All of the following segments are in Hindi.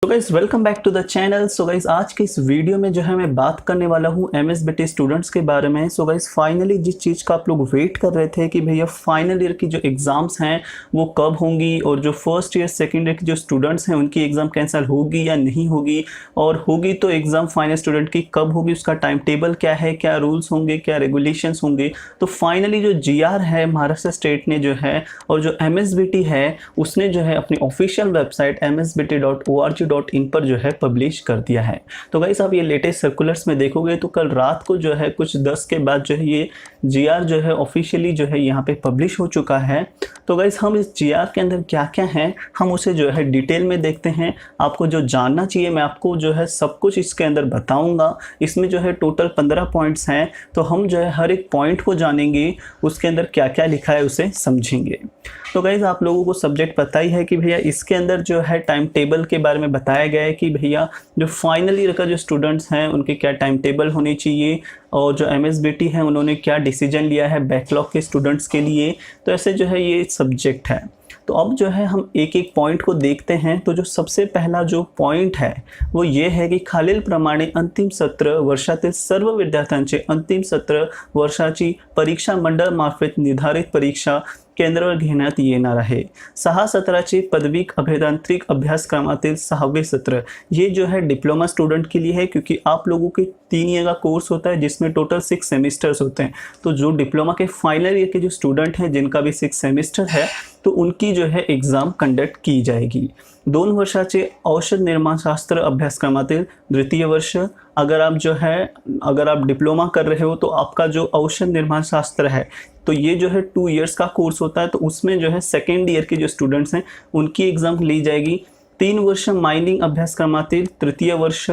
तो guys welcome back to the channel. So guys आज के इस वीडियो में जो है मैं बात करने वाला हूँ एमएसबीटी स्टूडेंट्स के बारे में। सो गाइस फाइनली जिस चीज़ का आप लोग वेट कर रहे थे कि भैया फाइनल ईयर की जो एग्ज़ाम्स हैं वो कब होंगी और जो फर्स्ट ईयर सेकेंड ईयर के जो स्टूडेंट्स हैं उनकी एग्ज़ाम कैंसिल होगी या नहीं होगी, और होगी तो एग्ज़ाम फाइनल स्टूडेंट की कब होगी, उसका टाइम टेबल क्या है, क्या रूल्स होंगे, क्या रेगुलेशंस होंगे। तो फाइनली जो जीआर है महाराष्ट्र स्टेट ने जो है और जो एमएसबीटी है उसने जो है अपनी ऑफिशियल वेबसाइट msbt.org.in पर जो है पब्लिश कर दिया है। तो गाइस आप ये लेटेस्ट सर्कुलर्स में देखोगे तो कल रात को जो है कुछ 10 के बाद जो है ये जीआर जो है ऑफिशियली जो है यहाँ पे पब्लिश हो चुका है। तो गाइस हम इस जीआर के अंदर क्या क्या है हम उसे जो है डिटेल में देखते हैं। आपको जो जानना चाहिए मैं आपको जो है सब कुछ इसके अंदर बताऊंगा। इसमें जो है टोटल 15 पॉइंट्स हैं, तो हम जो है हर एक पॉइंट को जानेंगे, उसके अंदर क्या क्या लिखा है उसे समझेंगे। तो गाइज आप लोगों को सब्जेक्ट पता ही है कि भैया इसके अंदर जो है टाइम टेबल के बारे में बताया गया है कि भैया जो फाइनल ईयर का जो स्टूडेंट्स हैं उनके क्या टाइम टेबल होनी चाहिए, और जो एमएसबीटी है उन्होंने क्या डिसीजन लिया है बैकलॉग के स्टूडेंट्स के लिए। तो ऐसे जो है ये सब्जेक्ट है। तो अब जो है हम एक एक पॉइंट को देखते हैं। तो जो सबसे पहला जो पॉइंट है वो ये है की खालीलप्रमाणे अंतिम सत्र वर्षातील सर्व विद्यार्थ्यांचे अंतिम सत्र वर्षाची परीक्षा मंडळ मार्फत निर्धारित परीक्षा केंद्रावर घेण्यात येणार आहे। 6 सत्राचे पदविक अभियांत्रिक अभ्यासक्रमातील 6वें सत्र, ये जो है डिप्लोमा स्टूडेंट के लिए है क्योंकि आप लोगों के 3 ईयर का कोर्स होता है जिसमें टोटल 6 सेमिस्टर्स होते हैं। तो जो डिप्लोमा के फाइनल ईयर के जो स्टूडेंट हैं जिनका भी 6 सेमिस्टर है तो उनकी जो है एग्ज़ाम कंडक्ट की जाएगी। 2 वर्षाचे औषध निर्माणशास्त्र अभ्यासक्रमातील द्वितीय वर्ष, अगर आप डिप्लोमा कर रहे हो तो आपका जो औषध निर्माण शास्त्र है तो ये जो है 2 इयर्स का कोर्स होता है। तो उसमें जो है सेकेंड ईयर के जो स्टूडेंट्स हैं उनकी एग्ज़ाम ली जाएगी। 3 वर्ष मायनिंग अभ्यासक्रमातील तृतीय वर्ष,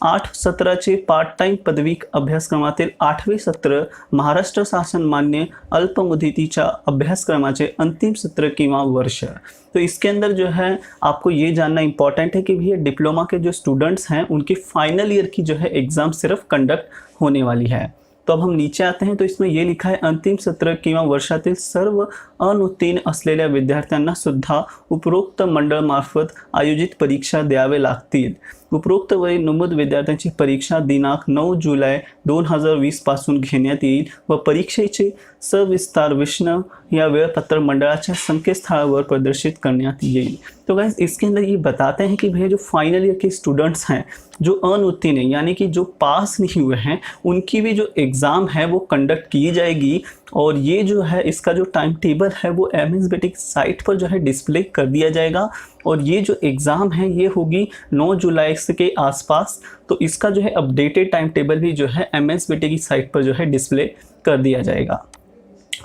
8 सत्राचे पार्ट टाइम पदविक अभ्यासक्रमातील 8वें सत्र, महाराष्ट्र शासन मान्य अल्पमुदतीच्या अभ्यासक्रमाचे अंतिम सत्र किंवा वर्ष। तो इसके अंदर जो है आपको ये जानना इंपॉर्टेंट है कि भैया डिप्लोमा के जो स्टूडेंट्स हैं उनकी फाइनल ईयर की जो है एग्ज़ाम सिर्फ कंडक्ट होने वाली है। तो अब हम नीचे आते हैं तो इसमें ये लिखा है अंतिम सत्र किंवा वर्षातील सर्व अनुत्तीर्ण असलेल्या विद्यार्थ्यांना सुद्धा उपरोक्त मंडळ मार्फत आयोजित परीक्षा द्यावे लागतील। उपरोक्त वरील नमूद विद्यार्थ्यांची परीक्षा दिनांक 9 जुलै 2020 पासून घेण्यात येईल व परीक्षेचे सविस्तार विवरण या वेळापत्रक मंडळाच्या संकेतस्थळावर प्रदर्शित करण्यात येईल। तो गाइस इसके अंदर ये बताते हैं कि भैया जो फाइनल ईयर के स्टूडेंट्स हैं जो अनुत्तीर्ण हैं यानी कि जो पास नहीं हुए हैं उनकी भी जो एग्ज़ाम है वो कंडक्ट की जाएगी, और ये जो है इसका जो टाइम टेबल है वो एमएसबीटी साइट पर जो है डिस्प्ले कर दिया जाएगा। और ये जो एग्ज़ाम है ये होगी 9 जुलाई के आसपास। तो इसका जो है अपडेटेड टाइम टेबल भी जो है एमएसबीटी की साइट पर जो है डिस्प्ले कर दिया जाएगा।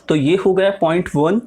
तो ये हो गया पॉइंट 1।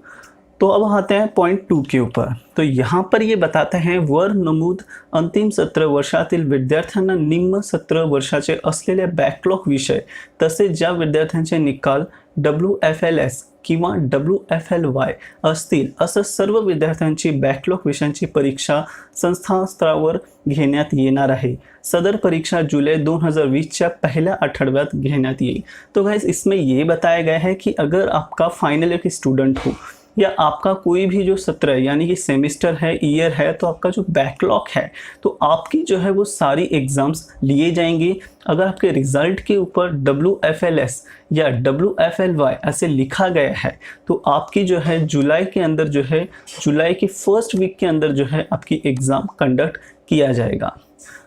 तो अब आते हैं पॉइंट 2 के ऊपर। तो यहाँ पर ये बताते हैं वर नमूद अंतिम सत्र वर्षातील विद्यार्थ्यांना निम्न सत्र वर्षाचे असलेले बॅकलॉग विषय तसेच ज्या विद्यार्थ्यांचे निकाल WFLS किंवा WFLY असतील असं सर्व विद्यार्थ्यांची बॅकलॉग विषयांची परीक्षा संस्थास्तरावर घेण्यात येणार आहे। सदर परीक्षा जुलाई 2020 पहल्या आठवड्यात घेण्यात येईल। तो गाइस इसमें ये बताया गया है कि अगर आपका फाइनल ईयर के स्टूडेंट हो या आपका कोई भी जो सत्र है यानी कि सेमिस्टर है, ईयर है, तो आपका जो बैकलॉग है तो आपकी जो है वो सारी एग्ज़ाम्स लिए जाएंगे। अगर आपके रिज़ल्ट के ऊपर WFLS या WFLY ऐसे लिखा गया है तो आपकी जो है जुलाई के अंदर जो है जुलाई की फर्स्ट वीक के अंदर जो है आपकी एग्ज़ाम कंडक्ट किया जाएगा।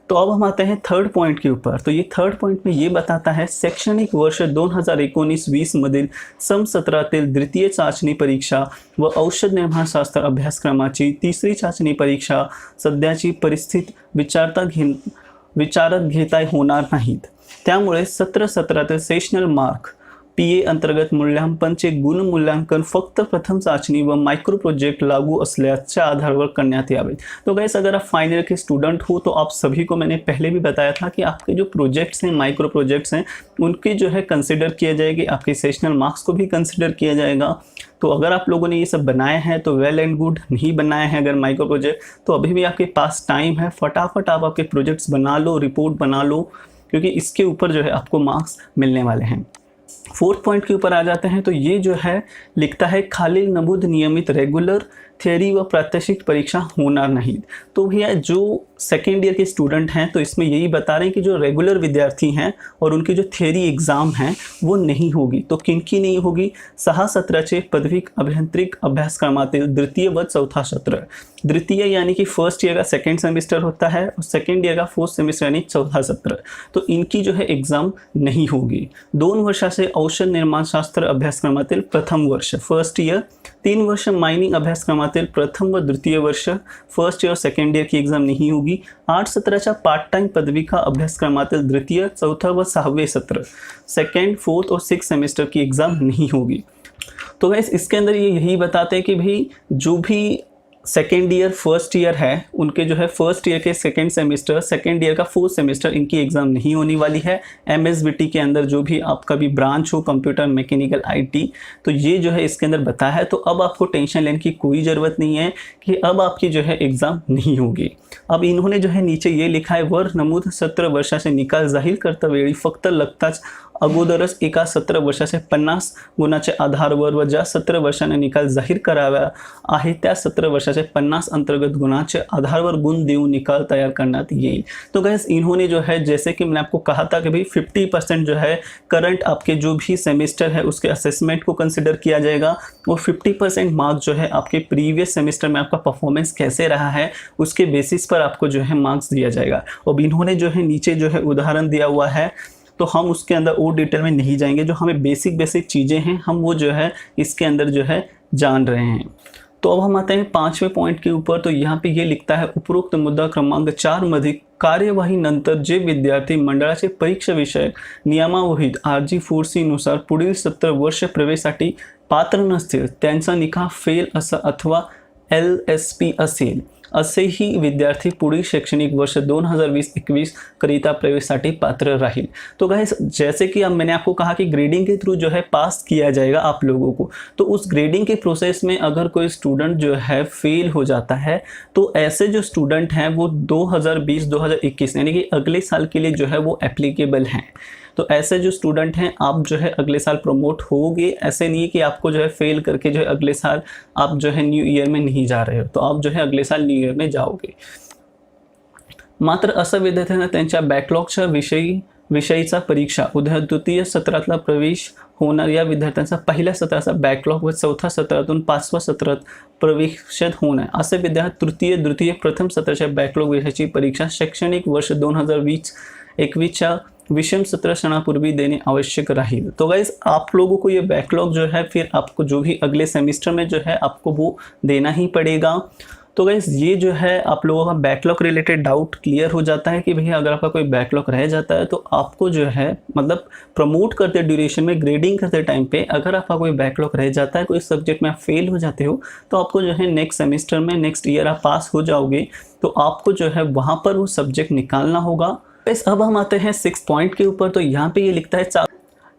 तो अब हम आते हैं थर्ड पॉइंट के ऊपर। तो ये थर्ड पॉइंट में ये बताता है शैक्षणिक वर्ष 2019-20 मधील समसत्रातील द्वितीय चाचणी परीक्षा व औषध निर्माणशास्त्र अभ्यासक्रमाची तिसरी चाचणी परीक्षा सध्याची परिस्थिती विचारात घेता होणार नाहीत। त्यामुळे सत्रातील सेशनल मार्क PA अंतर्गत मूल्यांकनचे गुण मूल्यांकन फक्त प्रथम चाचणी व माइक्रो प्रोजेक्ट लागू असल्याच्या आधारावर करण्यात यावे। तो गाइस अगर आप फाइनल के स्टूडेंट हो तो आप सभी को मैंने पहले भी बताया था कि आपके जो प्रोजेक्ट्स हैं माइक्रो प्रोजेक्ट्स हैं उनकी जो है कंसिडर किया जाएगी, आपके सेशनल मार्क्स को भी कंसिडर किया जाएगा। तो अगर आप लोगों ने ये सब बनाए हैं तो वेल एंड गुड, नहीं बनाए हैं अगर माइक्रो प्रोजेक्ट तो अभी भी आपके पास टाइम है, फटाफट आप आपके प्रोजेक्ट्स बना लो, रिपोर्ट बना लो, क्योंकि इसके ऊपर जो है आपको मार्क्स मिलने वाले हैं। फोर्थ पॉइंट के ऊपर आ जाते हैं तो ये जो है लिखता है खालील नमूद नियमित रेगुलर थियरी व प्रात्यक्षिक परीक्षा होणार नाहीत। तो भैया जो सेकेंड ईयर के स्टूडेंट हैं तो इसमें यही बता रहे हैं कि जो रेगुलर विद्यार्थी हैं और उनकी जो थियरी एग्ज़ाम हैं वो नहीं होगी। तो किनकी नहीं होगी? 6 सत्राचे पदवीक अभियांत्रिक अभ्यासक्रमातील द्वितीय व चौथा सत्र। द्वितीय यानी कि फर्स्ट ईयर का सेकेंड सेमेस्टर होता है और सेकेंड ईयर का फोर्थ सेमेस्टर यानी चौथा सत्र, तो इनकी जो है एग्ज़ाम नहीं होगी। 2 वर्षाचे औषध निर्माण शास्त्र अभ्यासक्रमातील प्रथम वर्ष फर्स्ट ईयर, 3 वर्ष मायनिंग अभ्यासक्रमातील प्रथम व द्वितीय वर्ष फर्स्ट ईयर सेकेंड ईयर की एग्जाम नहीं होगी। 8 सत्राच्या पार्ट टाइम पदविका अभ्यासक्रमातील द्वितीय, चौथा व 6वें सत्र सेकेंड, फोर्थ और 6th सेमेस्टर की एग्जाम नहीं होगी। तो गाइस इसके अंदर ये यही बताते हैं कि भाई जो भी सेकेंड ईयर फर्स्ट ईयर है उनके जो है फर्स्ट ईयर के सेकेंड सेमेस्टर, सेकेंड ईयर का फोर्थ सेमेस्टर इनकी एग्ज़ाम नहीं होने वाली है। एमएसबीटी के अंदर जो भी आपका भी ब्रांच हो कंप्यूटर मैकेनिकल आईटी, तो ये जो है इसके अंदर बताया है। तो अब आपको टेंशन लेने की कोई ज़रूरत नहीं है कि अब आपकी जो है एग्ज़ाम नहीं होगी। अब इन्होंने जो है नीचे ये लिखा है, वर नमूद 17 वर्षाचे निकाल जाहीर करतावेळी फक्त लगताच अगोदरच एका 17 वर्षाचे 50 गुणाच्या आधारावर व ज्या 17 वर्षाने निकाल जाहीर करावा आहे त्या 17 वर्षाचे 50 अंतर्गत गुणाचे आधारावर गुण देऊन निकाल तैयार करण्यात येईल। तो गैस इन्होंने जो है जैसे कि मैंने आपको कहा था कि भाई 50% जो है करंट आपके जो भी सेमेस्टर है उसके असेसमेंट को कंसिडर किया जाएगा और 50% मार्क्स जो है आपके प्रीवियस सेमेस्टर में आपका परफॉर्मेंस कैसे रहा है उसके बेसिस पर आपको जो है मार्क्स दिया जाएगा। और इन्होंने जो है नीचे जो है उदाहरण दिया हुआ है, तो हम उसके अंदर और डिटेल में नहीं जाएंगे। जो हमें बेसिक चीज़ें हैं हम वो जो है इसके अंदर जो है जान रहे हैं। तो अब हम आते हैं 5वें पॉइंट के ऊपर। तो यहाँ पे ये लिखता है, उपरोक्त मुद्दा क्रमांक 4 मध्ये कार्यवाही नंतर जे विद्यार्थी मंडळाचे परीक्षा विषयक नियमावलीत RG4C नुसार पुढील 17 वर्ष प्रवेशासाठी पात्र नसतील त्यांचा निकाल फेल असा अथवा LSP असेल असेही विद्यार्थी पुढील शैक्षणिक वर्ष 2020-21 करिता प्रवेशासाठी पात्र राहील। तो गाइस जैसे कि अब मैंने आपको कहा कि ग्रेडिंग के थ्रू जो है पास किया जाएगा आप लोगों को, तो उस ग्रेडिंग के प्रोसेस में अगर कोई स्टूडेंट जो है फेल हो जाता है तो ऐसे जो स्टूडेंट हैं वो 2020-2021 यानी कि अगले साल के लिए जो है वो एप्लीकेबल हैं। तो ऐसे जो स्टूडेंट हैं आप जो है अगले साल प्रमोट होगे। ऐसे नहीं है कि आपको जो है फेल करके जो है अगले साल आप जो है न्यू ईयर में नहीं जा रहे हो, तो आप जो है अगले साल न्यू ईयर में जाओगे। मात्र असं विद्यार्थ्यांना त्यांच्या बॅकलॉगच्या विषयीचा परीक्षा उद्या द्वितीय सत्रातला प्रवेश होणार या विद्यार्थ्यांचा पहिल्या सत्राचा बॅकलॉग व चौथा सत्रातून 5व्या सत्रात प्रवेशात होणार असे विद्यार्थी तृतीय द्वितीय प्रथम सत्राच्या बॅकलॉग विषयाची परीक्षा शैक्षणिक वर्ष 2020-21 विषम सत्र क्षणापूर्वी देने आवश्यक रहेगी। तो गाइस आप लोगों को ये बैकलॉग जो है फिर आपको जो भी अगले सेमेस्टर में जो है आपको वो देना ही पड़ेगा। तो गाइस ये जो है आप लोगों का बैकलॉग रिलेटेड डाउट क्लियर हो जाता है कि भैया अगर आपका कोई बैकलॉग रह जाता है तो आपको जो है मतलब प्रमोट करते ड्यूरेशन में ग्रेडिंग करते टाइम पे अगर आपका कोई बैकलॉग रह जाता है, कोई सब्जेक्ट में आप फेल हो जाते हो, तो आपको जो है नेक्स्ट सेमेस्टर में नेक्स्ट ईयर आप पास हो जाओगे तो आपको जो है वहाँ पर वो सब्जेक्ट निकालना होगा। अब हम आते हैं 6 पॉइंट के ऊपर। तो यहाँ पे ये लिखता है,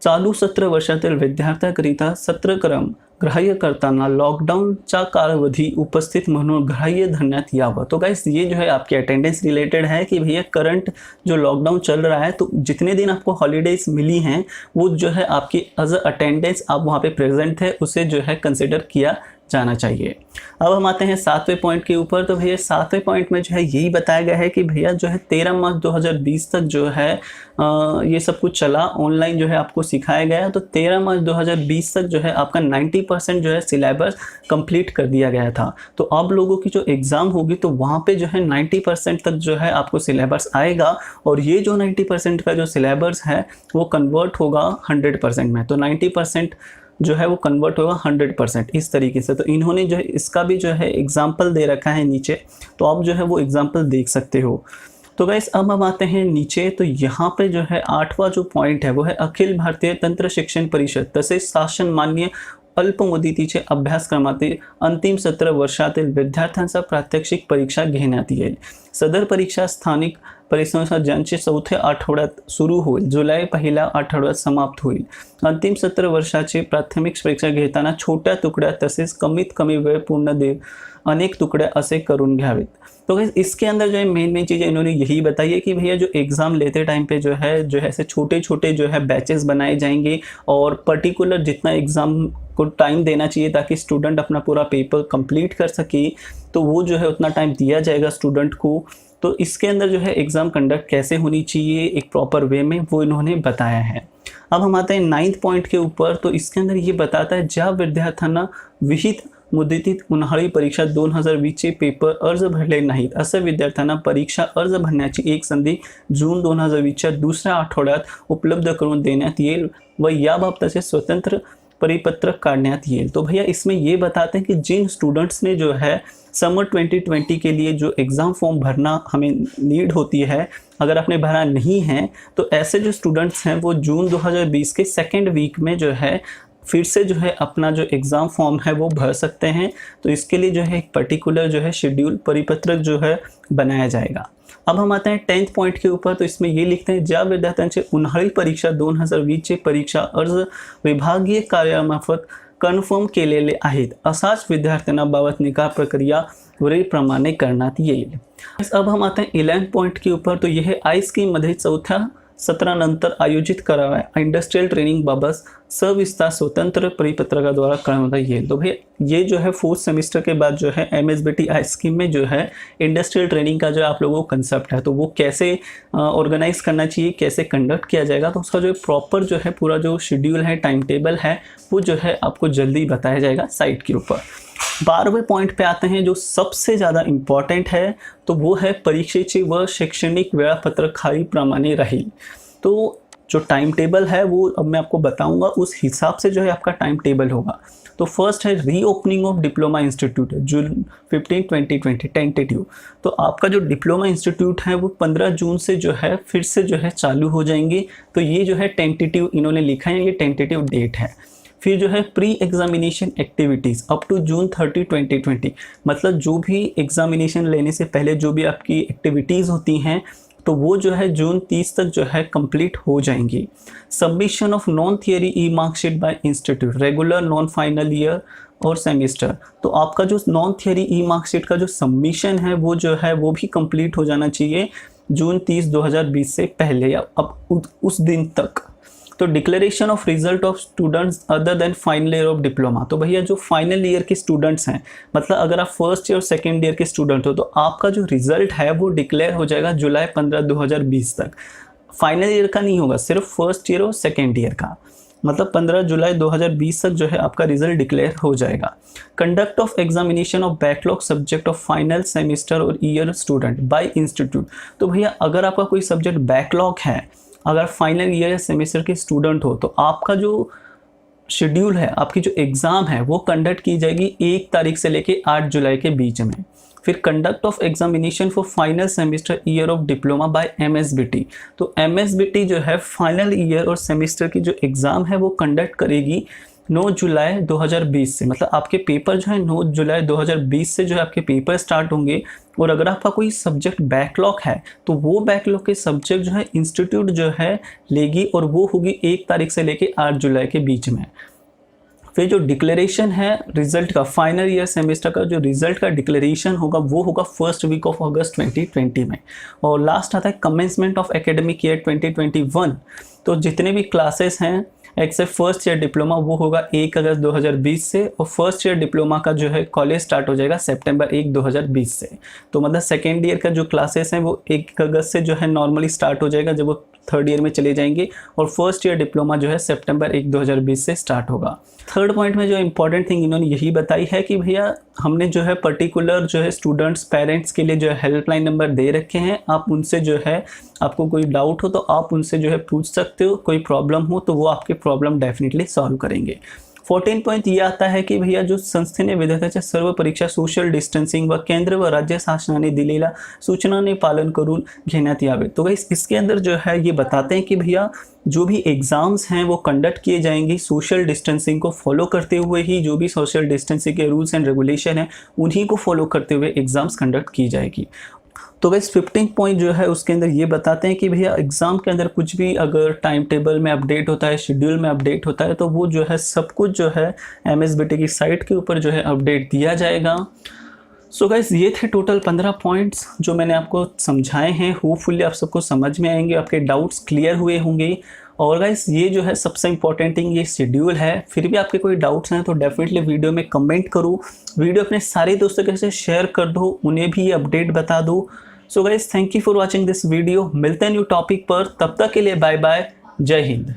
चालू सत्र वर्षातील विद्यार्थ्यांकरिता सत्रक्रम ग्राह्य करताना लॉकडाऊनचा कालावधी उपस्थित म्हणून ग्राह्य धरण्यात यावं। तो गाइस ये जो है आपकी अटेंडेंस रिलेटेड है कि भैया करंट जो लॉकडाउन चल रहा है तो जितने दिन आपको हॉलीडेज मिली हैं वो जो है आपकी एज अटेंडेंस आप वहाँ पे प्रेजेंट है उसे जो है कंसिडर किया जाना चाहिए। अब हम आते हैं 7वें पॉइंट के ऊपर। तो भैया 7वें पॉइंट में जो है यही बताया गया है कि भैया जो है 13 मार्च 2020 तक जो है ये सब कुछ चला, ऑनलाइन जो है आपको सिखाया गया। तो 13 मार्च 2020 तक जो है आपका 90% जो है सिलेबस कंप्लीट कर दिया गया था। तो अब लोगों की जो एग्ज़ाम होगी तो वहाँ पे जो है 90% तक जो है आपको सिलेबस आएगा और ये जो 90% का जो सिलेबस है वो कन्वर्ट होगा 100% में। तो 90% जो है वो कन्वर्ट होगा 100% इस तरीके से। तो इन्होंने जो है इसका भी जो है एग्जाम्पल दे रखा है नीचे, तो आप जो है वो एग्जाम्पल देख सकते हो। तो गाइस अब हम आते हैं नीचे। तो यहाँ पे जो है 8वां जो पॉइंट है वो है अखिल भारतीय तंत्र शिक्षण परिषद तसेच शासन मान्य अल्पमुदतीचे अभ्यासक्रमातील अंतिम सत्र वर्षातील विद्यार्थ्यांचा प्रात्यक्षिक परीक्षा घेण्यात येईल। सदर परीक्षा स्थानिक परिसंस्था ज्यांचे 4थ्या आठवड्यात सुरू होईल, जुलै पहिल्या आठवड्यात समाप्त होईल। अंतिम सत्र वर्षाची प्राथमिक परीक्षा घेताना छोट्या तुकड्या तसेच कमीत कमी वेळ पूर्ण दे अनेक टुकड़े असे करून घ्यावेत। तो गाइस इसके अंदर जो है मेन चीज़ें इन्होंने यही बताई है कि भैया जो एग्ज़ाम लेते टाइम पे जो है ऐसे छोटे छोटे जो है बैचेस बनाए जाएंगे और पर्टिकुलर जितना एग्ज़ाम को टाइम देना चाहिए ताकि स्टूडेंट अपना पूरा पेपर कंप्लीट कर सके, तो वो जो है उतना टाइम दिया जाएगा स्टूडेंट को। तो इसके अंदर जो है एग्ज़ाम कंडक्ट कैसे होनी चाहिए एक प्रॉपर वे में, वो इन्होंने बताया है। अब हम आते हैं 9th पॉइंट के ऊपर। तो इसके अंदर ये बताता है ज्या विद्यार्थ्यांना विहित मुदतीत उन्हाळी परीक्षा 2020चे पेपर अर्ज भरले नाहीत अशा विद्यार्थ्यांना परीक्षा अर्ज भरण्याची एक संधी जून 2020च्या दुसऱ्या आठवड्यात उपलब्ध करून देण्यात येईल व याबाबतचे स्वतंत्र परिपत्रक काढण्यात येईल। तो भैया इसमें ये बताते हैं कि जिन स्टूडेंट्स ने जो है समर 2020 के लिए जो एग्ज़ाम फॉर्म भरना हमें नीड होती है, अगर आपने भरा नहीं है तो ऐसे जो स्टूडेंट्स हैं वो जून 2020 के सेकेंड वीक में जो है फिर से जो है अपना जो एग्ज़ाम फॉर्म है वो भर सकते हैं। तो इसके लिए जो है एक पर्टिकुलर जो है शेड्यूल परिपत्रक जो है बनाया जाएगा। अब हम आते हैं 10th पॉइंट के ऊपर। तो इसमें ये लिखते हैं ज्या विद्यार्थ्यांचे उन्हाळी परीक्षा 2020चे परीक्षा अर्ज विभागीय कार्यालयामार्फत कन्फर्म केलेले आहेत असाच विद्यार्थ्यांना बाबत निकाल प्रक्रिया वरीलप्रमाणे करण्यात येईल। अब हम आते हैं 11th पॉइंट के ऊपर। तो यह आई स्कीममध्ये चौथ्या सत्रानंतर आयोजित कराव्या इंडस्ट्रियल ट्रेनिंग बाबत सविस्तार स्वतंत्र परिपत्रकाद्वारा कळवण्यात येईल। तो भाई ये जो है 4th सेमेस्टर के बाद जो है MSBT आई स्कीम में जो है इंडस्ट्रियल ट्रेनिंग का जो आप लोगों को कंसेप्ट है तो वो कैसे ऑर्गेनाइज करना चाहिए, कैसे कंडक्ट किया जाएगा, तो उसका जो प्रॉपर जो है पूरा जो शेड्यूल है, टाइम टेबल है, वो जो है आपको जल्दी बताया जाएगा साइट के ऊपर। 12वें पॉइंट पे आते हैं जो सबसे ज़्यादा इम्पॉर्टंट है, तो वो है परीक्षेचे व शैक्षणिक वेळापत्रक खालीलप्रमाणे राहील। तो जो टाइम टेबल है वो अब मैं आपको बताऊंगा, उस हिसाब से जो है आपका टाइम टेबल होगा। तो फर्स्ट है reopening of diploma institute June 15, 2020 tentative. तो आपका जो डिप्लोमा इंस्टीट्यूट है वो 15 जून से जो है फिर से जो है चालू हो जाएंगे। तो ये जो है टेंटेटिव इन्होंने लिखा है, ये टेंटेटिव डेट है। फिर जो है pre examination activities up to June 30, 2020, मतलब जो भी एग्जामिनेशन लेने से पहले जो भी आपकी एक्टिविटीज़ होती हैं तो वो जो है जून 30 तक जो है कंप्लीट हो जाएंगी। Submission of non theory E marksheet bye institute regular non final year और सेमेस्टर। तो आपका जो नॉन थियरी ई मार्कशीट का जो सबमिशन है वो जो है वो भी कंप्लीट हो जाना चाहिए जून 30, 2020 से पहले या अब उस दिन तक। तो declaration of result of students other than final year of diploma. तो भैया जो फाइनल ईयर के स्टूडेंट्स हैं, मतलब अगर आप फर्स्ट ईयर और सेकेंड ईयर के स्टूडेंट हो तो आपका जो रिजल्ट है वो डिक्लेयर हो जाएगा जुलाई 15, 2020 तक। फाइनल ईयर का नहीं होगा, सिर्फ फर्स्ट ईयर और सेकेंड ईयर का, मतलब 15 जुलाई 2020 तक जो है आपका रिजल्ट डिक्लेयर हो जाएगा। Conduct of examination of backlog subject of final semester और ईयर स्टूडेंट बाय इंस्टीट्यूट। तो भैया अगर आपका कोई सब्जेक्ट बैकलॉग है, अगर फाइनल ईयर या सेमेस्टर के स्टूडेंट हो तो आपका जो शेड्यूल है, आपकी जो एग्ज़ाम है वो कंडक्ट की जाएगी 1 तारीख से लेके 8 जुलाई के बीच में। फिर conduct of examination for final semester year of diploma by MSBT। तो MSBT जो है फाइनल ईयर और सेमेस्टर की जो एग्ज़ाम है वो कंडक्ट करेगी 9 जुलाई 2020 से, मतलब आपके पेपर जो है 9 जुलाई 2020 से जो है आपके पेपर स्टार्ट होंगे। और अगर आपका कोई सब्जेक्ट बैकलॉग है तो वो बैकलॉग के सब्जेक्ट जो है इंस्टीट्यूट जो है लेगी और वो होगी 1 तारीख से लेके 8 जुलाई के बीच में। फिर जो डिक्लेरेशन है रिजल्ट का, फाइनल ईयर सेमेस्टर का जो रिजल्ट का डिक्लेरेशन होगा वो होगा फर्स्ट वीक ऑफ अगस्त 2020 में। और लास्ट आता है कमेंसमेंट ऑफ एकेडमिक ईयर 2021। तो जितने भी क्लासेस हैं एक्सेप्ट फर्स्ट ईयर डिप्लोमा वो होगा 1 अगस्त 2020 से, और फर्स्ट ईयर डिप्लोमा का जो है कॉलेज स्टार्ट हो जाएगा सितंबर 1, 2020 से। तो मतलब सेकेंड ईयर का जो क्लासेस हैं वो 1 अगस्त से जो है नॉर्मली स्टार्ट हो जाएगा जब वो थर्ड ईयर में चले जाएंगे, और फर्स्ट ईयर डिप्लोमा जो है सितंबर 1, 2020 से स्टार्ट होगा। थर्ड पॉइंट में जो इंपॉर्टेंट थिंग इन्होंने यही बताई है कि भैया हमने जो है पर्टिकुलर जो है स्टूडेंट्स पेरेंट्स के लिए जो है हेल्पलाइन नंबर दे रखे हैं, आप उनसे जो है आपको कोई डाउट हो तो आप उनसे जो है पूछ सकते हो, कोई प्रॉब्लम हो तो वो आपके प्रॉब्लम डेफिनेटली सॉल्व करेंगे। 14 पॉइंट ये आता है कि भैया जो संस्थेने विद्यार्थ्यांच्या सर्व परीक्षा सोशल डिस्टेंसिंग व केंद्र व राज्य शासनाने दिलेल्या सूचनाने पालन करून घेण्यात यावे। तो गाइस इसके अंदर जो है ये बताते हैं कि भैया जो भी एग्ज़ाम्स हैं वो कंडक्ट किए जाएंगे सोशल डिस्टेंसिंग को फॉलो करते हुए ही, जो भी सोशल डिस्टेंसिंग के रूल्स एंड रेगुलेशन हैं उन्हीं को फॉलो करते हुए एग्ज़ाम्स कंडक्ट की जाएगी। तो गाइस 15 पॉइंट जो है उसके अंदर ये बताते हैं कि भैया एग्ज़ाम के अंदर कुछ भी अगर टाइम टेबल में अपडेट होता है, शेड्यूल में अपडेट होता है तो वो जो है सब कुछ जो है MSBT की साइट के ऊपर जो है अपडेट दिया जाएगा। सो गाइस ये थे टोटल 15 पॉइंट्स जो मैंने आपको समझाए हैं। होपफुली आप सबको समझ में आएंगे, आपके डाउट्स क्लियर हुए होंगे। और गाइस ये जो है सबसे इंपॉर्टेंट थिंग ये शेड्यूल है। फिर भी आपके कोई डाउट्स हैं तो डेफिनेटली वीडियो में कमेंट करो, वीडियो अपने सारे दोस्तों के साथ शेयर कर दो, उन्हें भी ये अपडेट बता दो। So guys thank you for watching this video. मिलते हैं न्यू टॉपिक पर, तब तक के लिए बाय बाय, जय हिंद।